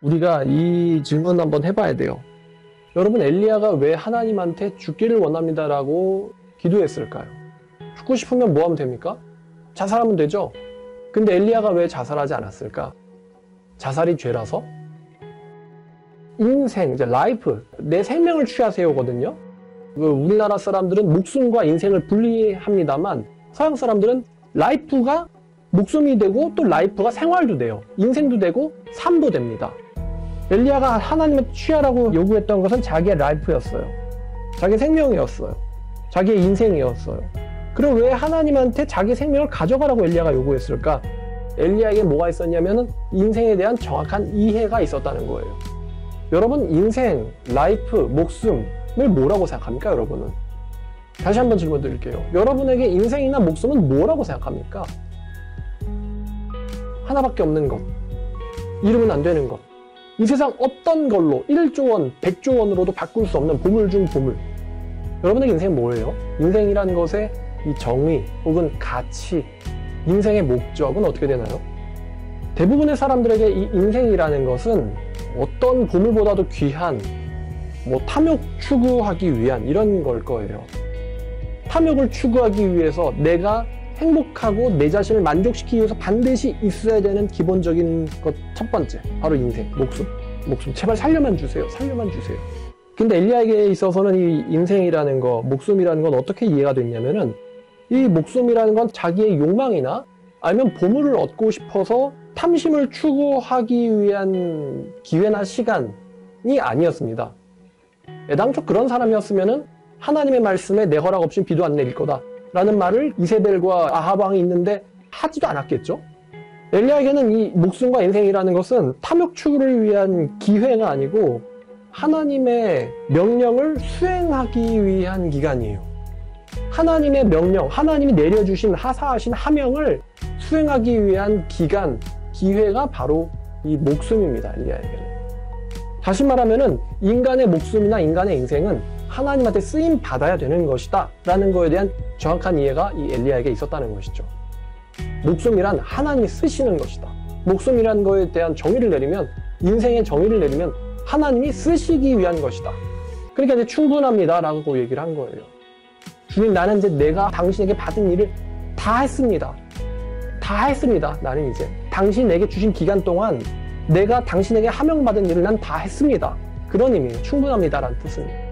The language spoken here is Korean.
우리가 이 질문 한번 해봐야 돼요. 여러분, 엘리야가 왜 하나님한테 죽기를 원합니다라고 기도했을까요? 죽고 싶으면 뭐 하면 됩니까? 자살하면 되죠? 근데 엘리야가 왜 자살하지 않았을까? 자살이 죄라서? 인생, 이제 라이프, 내 생명을 취하세요거든요. 우리나라 사람들은 목숨과 인생을 분리합니다만 서양 사람들은 라이프가 목숨이 되고 또 라이프가 생활도 돼요. 인생도 되고 삶도 됩니다. 엘리야가 하나님의 취하라고 요구했던 것은 자기의 라이프였어요. 자기의 생명이었어요. 자기의 인생이었어요. 그럼 왜 하나님한테 자기 생명을 가져가라고 엘리야가 요구했을까? 엘리야에게 뭐가 있었냐면은 인생에 대한 정확한 이해가 있었다는 거예요. 여러분, 인생, 라이프, 목숨을 뭐라고 생각합니까, 여러분은? 다시 한번 질문 드릴게요. 여러분에게 인생이나 목숨은 뭐라고 생각합니까? 하나밖에 없는 것. 잃으면 안 되는 것. 이 세상 어떤 걸로 1조 원, 100조 원으로도 바꿀 수 없는 보물 중 보물. 여러분에게 인생은 뭐예요? 인생이라는 것의 이 정의 혹은 가치, 인생의 목적은 어떻게 되나요? 대부분의 사람들에게 이 인생이라는 것은 어떤 보물보다도 귀한 탐욕 추구하기 위한 이런 걸 거예요. 탐욕을 추구하기 위해서 내가 행복하고 내 자신을 만족시키기 위해서 반드시 있어야 되는 기본적인 것 첫 번째, 바로 인생, 목숨. 제발 살려만 주세요. 살려만 주세요. 근데 엘리야에게 있어서는 이 인생이라는 거, 목숨이라는 건 어떻게 이해가 됐냐면은 이 목숨이라는 건 자기의 욕망이나 아니면 보물을 얻고 싶어서 탐심을 추구하기 위한 기회나 시간이 아니었습니다. 애당초 그런 사람이었으면은 하나님의 말씀에 내 허락 없이 비도 안 내릴 거다 라는 말을 이세벨과 아합 왕이 있는데 하지도 않았겠죠? 엘리야에게는 이 목숨과 인생이라는 것은 탐욕 추구를 위한 기회가 아니고 하나님의 명령을 수행하기 위한 기간이에요. 하나님의 명령, 하나님이 내려주신 하사하신 하명을 수행하기 위한 기간, 기회가 바로 이 목숨입니다. 엘리야에게는. 다시 말하면은 인간의 목숨이나 인간의 인생은 하나님한테 쓰임 받아야 되는 것이다 라는 거에 대한 정확한 이해가 이 엘리야에게 있었다는 것이죠. 목숨이란 하나님이 쓰시는 것이다. 목숨이란 거에 대한 정의를 내리면, 인생의 정의를 내리면 하나님이 쓰시기 위한 것이다. 그러니까 이제 충분합니다 라고 얘기를 한 거예요. 주님, 나는 이제 내가 당신에게 받은 일을 다 했습니다. 다 했습니다. 나는 이제 당신에게 주신 기간 동안 내가 당신에게 하명받은 일을 난 다 했습니다. 그런 의미예요. 충분합니다 라는 뜻입니다.